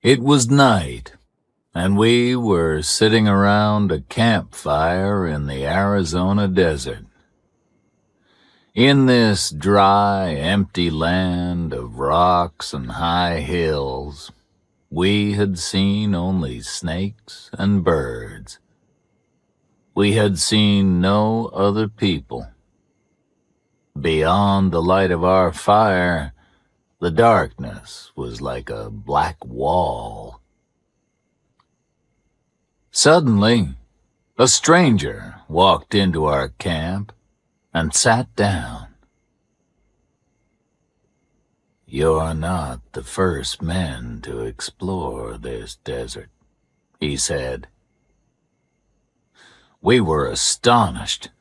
It was night, and we were sitting around a campfire in the Arizona desert. In this dry, empty land of rocks and high hills, we had seen only snakes and birds. We had seen no other people. Beyond the light of our fire, the darkness was like a black wall. Suddenly, a stranger walked into our camp and sat down. "You're not the first men to explore this desert," he said. We were astonished.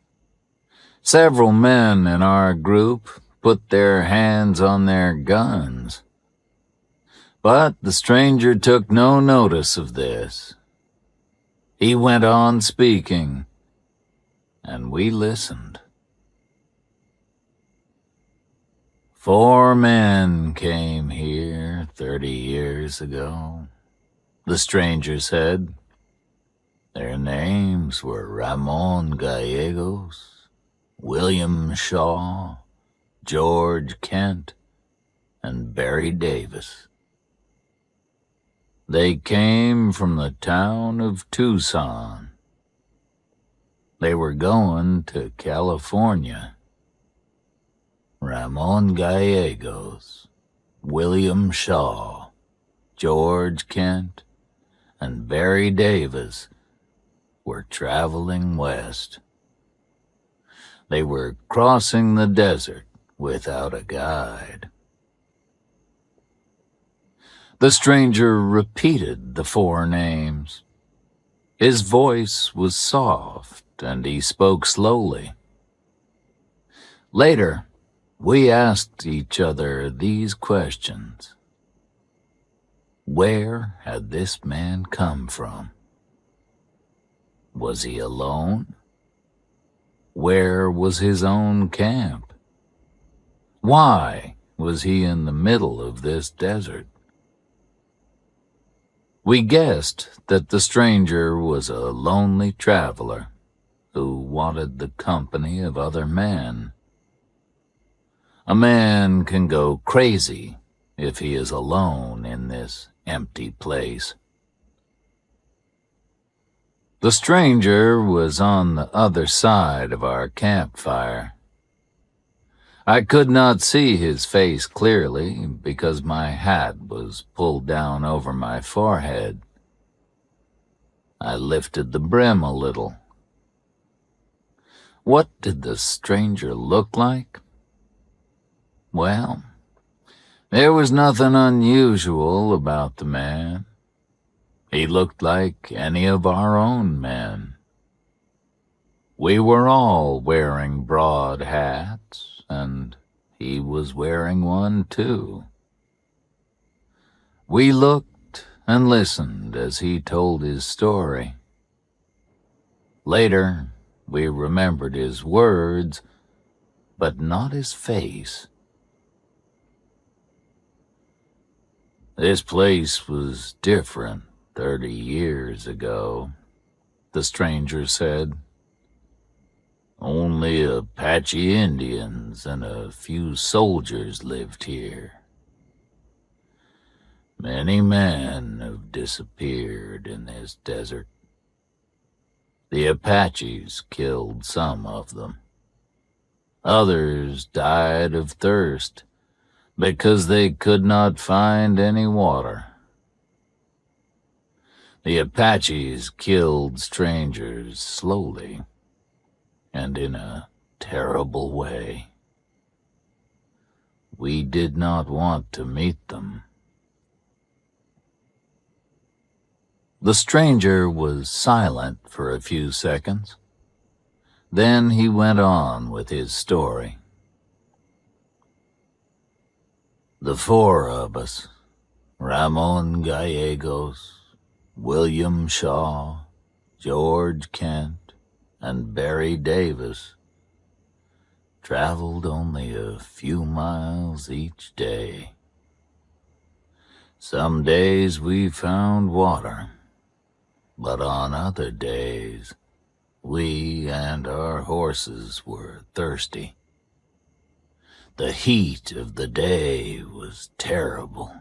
Several men in our group put their hands on their guns. But the stranger took no notice of this. He went on speaking, and we listened. "4 men came here 30 years ago," the stranger said. "Their names were Ramon Gallegos, William Shaw, George Kent, and Barry Davis. They came from the town of Tucson. They were going to California. Ramon Gallegos, William Shaw, George Kent, and Barry Davis were traveling west. They were crossing the desert without a guide." The stranger repeated the 4 names. His voice was soft, and he spoke slowly. Later, we asked each other these questions. Where had this man come from? Was he alone? Where was his own camp? Why was he in the middle of this desert? We guessed that the stranger was a lonely traveler who wanted the company of other men. A man can go crazy if he is alone in this empty place. The stranger was on the other side of our campfire. I could not see his face clearly because my hat was pulled down over my forehead. I lifted the brim a little. What did the stranger look like? Well, there was nothing unusual about the man. He looked like any of our own men. We were all wearing broad hats, and he was wearing one too. We looked and listened as he told his story. Later, we remembered his words, but not his face. "This place was different 30 years ago," the stranger said. "Only Apache Indians and a few soldiers lived here. Many men have disappeared in this desert. The Apaches killed some of them. Others died of thirst because they could not find any water. The Apaches killed strangers slowly and in a terrible way. We did not want to meet them." The stranger was silent for a few seconds. Then he went on with his story. "The 4 of us, Ramon Gallegos, William Shaw, George Kent, and Barry Davis, traveled only a few miles each day. Some days we found water, but on other days we and our horses were thirsty. The heat of the day was terrible,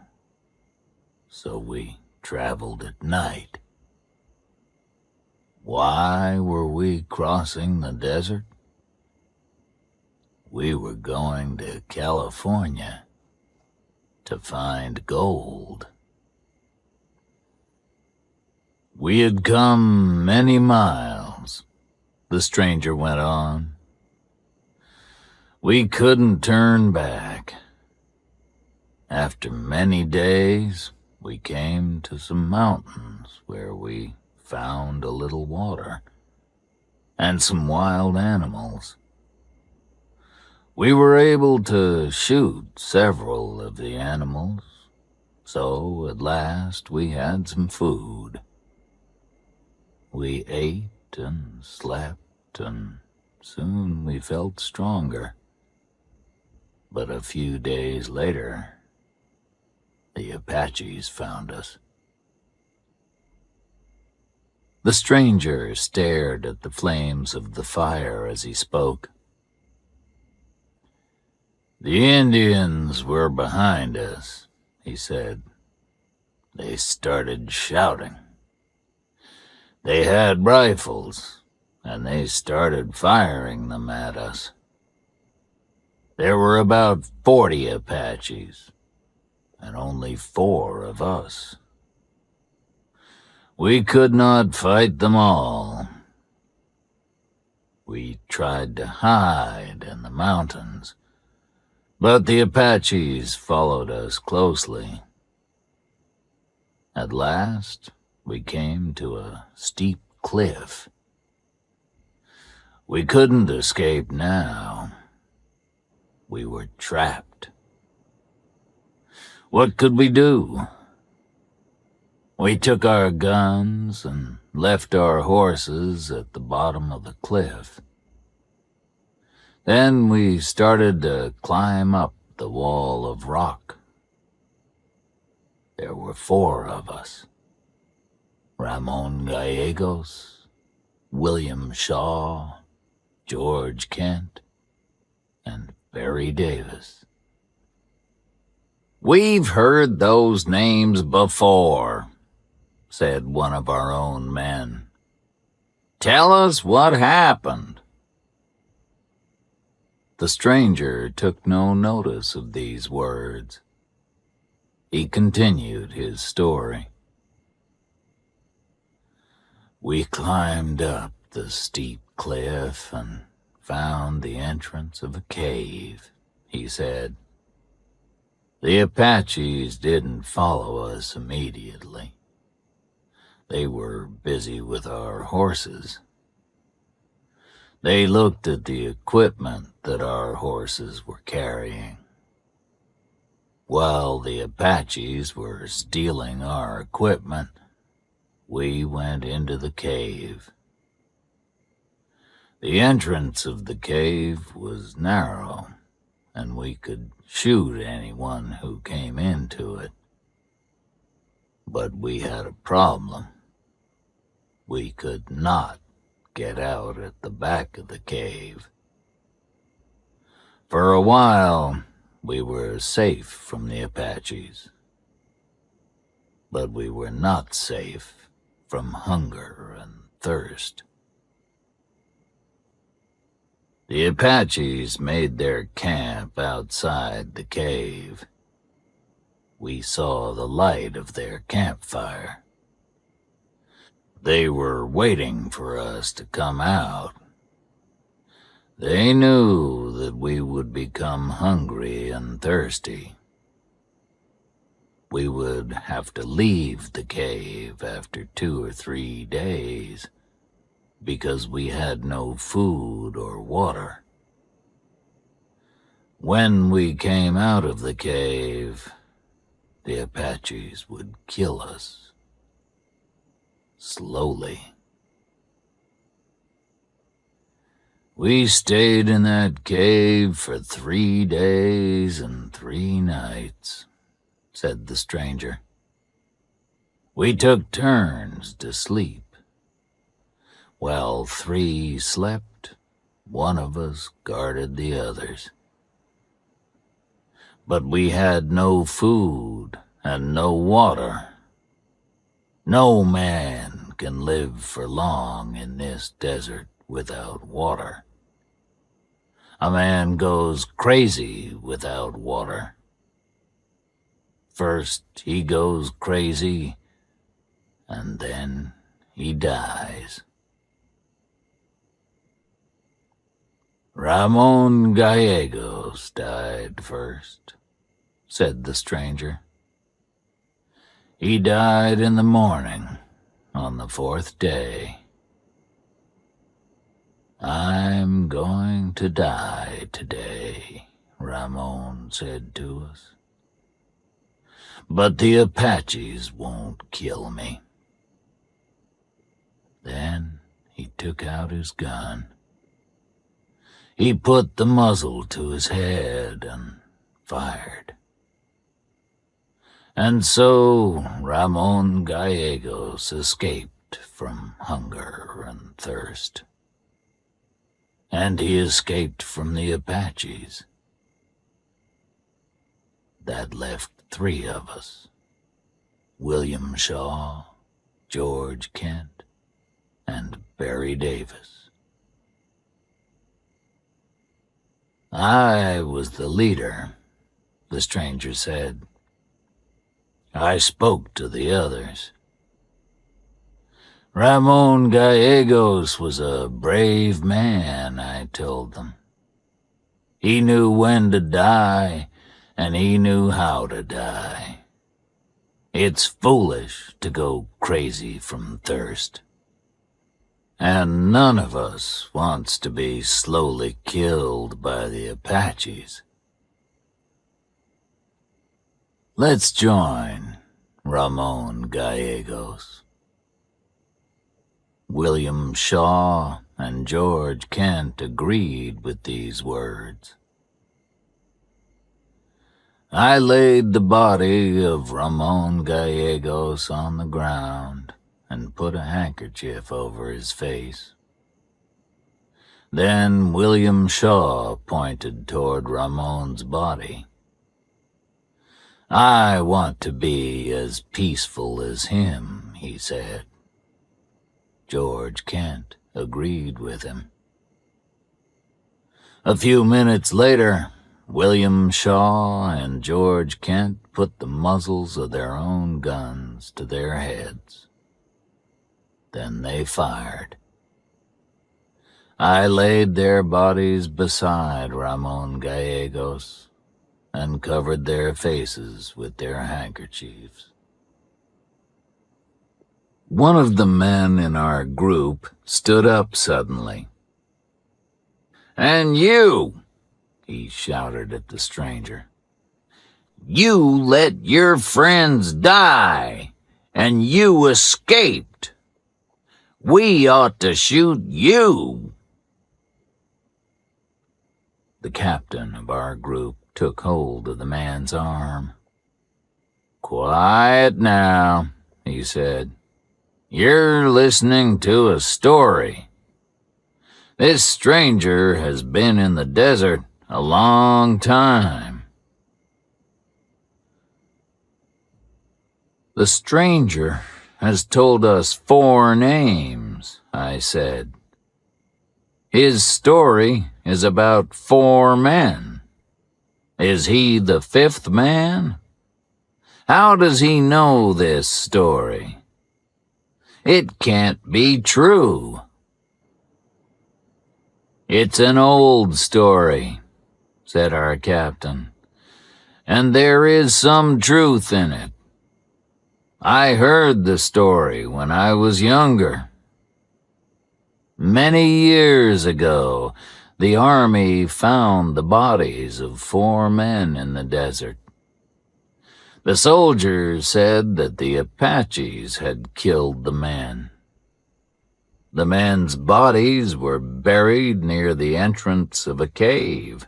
so we traveled at night. Why were we crossing the desert? We were going to California to find gold. We had come many miles, the stranger went on. We couldn't turn back. After many days, we came to some mountains where we found a little water and some wild animals. We were able to shoot several of the animals, so at last we had some food. We ate and slept, and soon we felt stronger. But a few days later, the Apaches found us. The stranger stared at the flames of the fire as he spoke. The Indians were behind us, he said. They started shouting. They had rifles, and they started firing them at us. There were about 40 Apaches, and only 4 of us. We could not fight them all. We tried to hide in the mountains, but the Apaches followed us closely. At last, we came to a steep cliff. We couldn't escape now. We were trapped. What could we do? We took our guns and left our horses at the bottom of the cliff. Then we started to climb up the wall of rock. There were 4 of us. Ramon Gallegos, William Shaw, George Kent, and Barry Davis. "We've heard those names before," said one of our own men. "Tell us what happened." The stranger took no notice of these words. He continued his story. "We climbed up the steep cliff and found the entrance of a cave," he said. "The Apaches didn't follow us immediately. They were busy with our horses. They looked at the equipment that our horses were carrying. While the Apaches were stealing our equipment, we went into the cave. The entrance of the cave was narrow, and we could shoot anyone who came into it. But we had a problem. We could not get out at the back of the cave. For a while, we were safe from the Apaches, but we were not safe from hunger and thirst. The Apaches made their camp outside the cave. We saw the light of their campfire. They were waiting for us to come out. They knew that we would become hungry and thirsty. We would have to leave the cave after 2 or 3 days because we had no food or water. When we came out of the cave, the Apaches would kill us. Slowly. We stayed in that cave for 3 days and 3 nights, said the stranger. We took turns to sleep. While 3 slept, one of us guarded the others. But we had no food and no water. No man can live for long in this desert without water. A man goes crazy without water. First he goes crazy, and then he dies. Ramon Gallegos died first, said the stranger. He died in the morning on the 4th day. I'm going to die today, Ramon said to us. But the Apaches won't kill me. Then he took out his gun. He put the muzzle to his head and fired. And so Ramon Gallegos escaped from hunger and thirst. And he escaped from the Apaches. That left 3 of us: William Shaw, George Kent, and Barry Davis. I was the leader, the stranger said. I spoke to the others. Ramon Gallegos was a brave man, I told them. He knew when to die, and he knew how to die. It's foolish to go crazy from thirst. And none of us wants to be slowly killed by the Apaches. Let's join Ramon Gallegos. William Shaw and George Kent agreed with these words. I laid the body of Ramon Gallegos on the ground and put a handkerchief over his face. Then William Shaw pointed toward Ramon's body. I want to be as peaceful as him, he said. George Kent agreed with him. A few minutes later, William Shaw and George Kent put the muzzles of their own guns to their heads. Then they fired. I laid their bodies beside Ramon Gallegos and covered their faces with their handkerchiefs. One of the men in our group stood up suddenly. "And you," he shouted at the stranger, "you let your friends die, and you escaped. We ought to shoot you." The captain of our group took hold of the man's arm. "Quiet now," he said. "You're listening to a story. This stranger has been in the desert a long time." "The stranger has told us 4 names," I said. "His story is about 4 men. Is he the 5th man? How does he know this story? It can't be true." "It's an old story," said our captain, "and there is some truth in it. I heard the story when I was younger. Many years ago, the army found the bodies of 4 men in the desert. The soldiers said that the Apaches had killed the men. The men's bodies were buried near the entrance of a cave.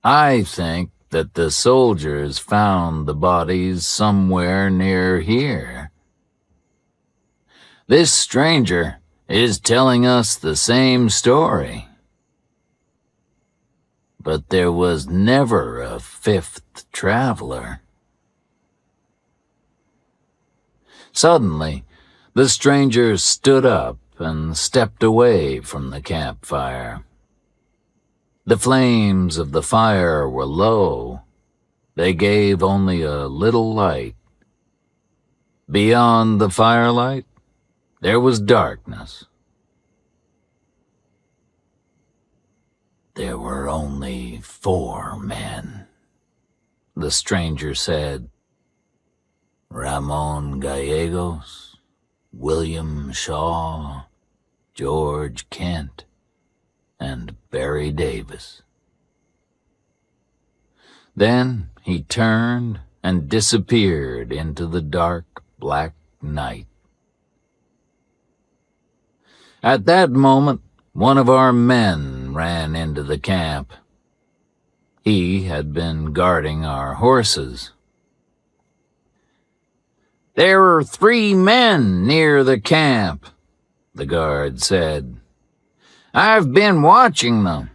I think that the soldiers found the bodies somewhere near here. This stranger is telling us the same story. But there was never a fifth traveler. Suddenly, the stranger stood up and stepped away from the campfire. The flames of the fire were low. They gave only a little light. Beyond the firelight, there was darkness. There were only 4 men, the stranger said. Ramon Gallegos, William Shaw, George Kent, and Barry Davis. Then he turned and disappeared into the dark, black night. At that moment, one of our men ran into the camp. He had been guarding our horses. "There are 3 men near the camp," the guard said. "I've been watching them.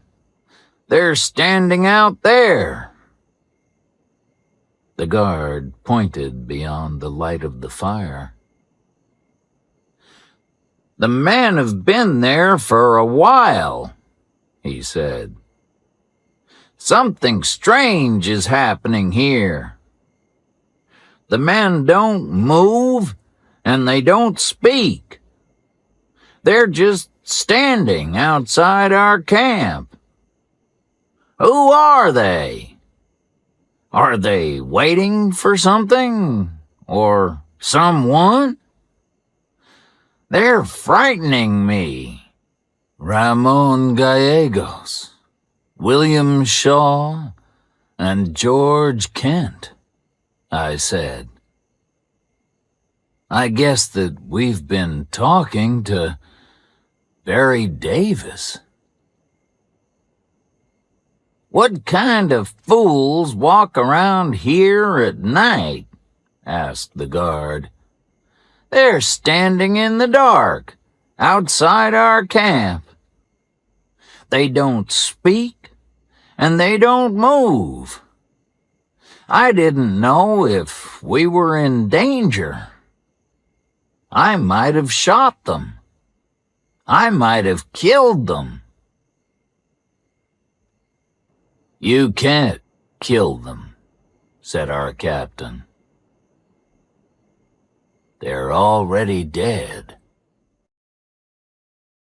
They're standing out there." The guard pointed beyond the light of the fire. "The men have been there for a while," he said. "Something strange is happening here. The men don't move and they don't speak. They're just standing outside our camp. Who are they? Are they waiting for something or someone? They're frightening me." Ramon Gallegos, William Shaw, and George Kent, I said. "I guess that we've been talking to Barry Davis." "What kind of fools walk around here at night?" asked the guard. "They're standing in the dark, outside our camp. They don't speak, and they don't move. I didn't know if we were in danger. I might have shot them. I might have killed them." "You can't kill them," said our captain. "They're already dead."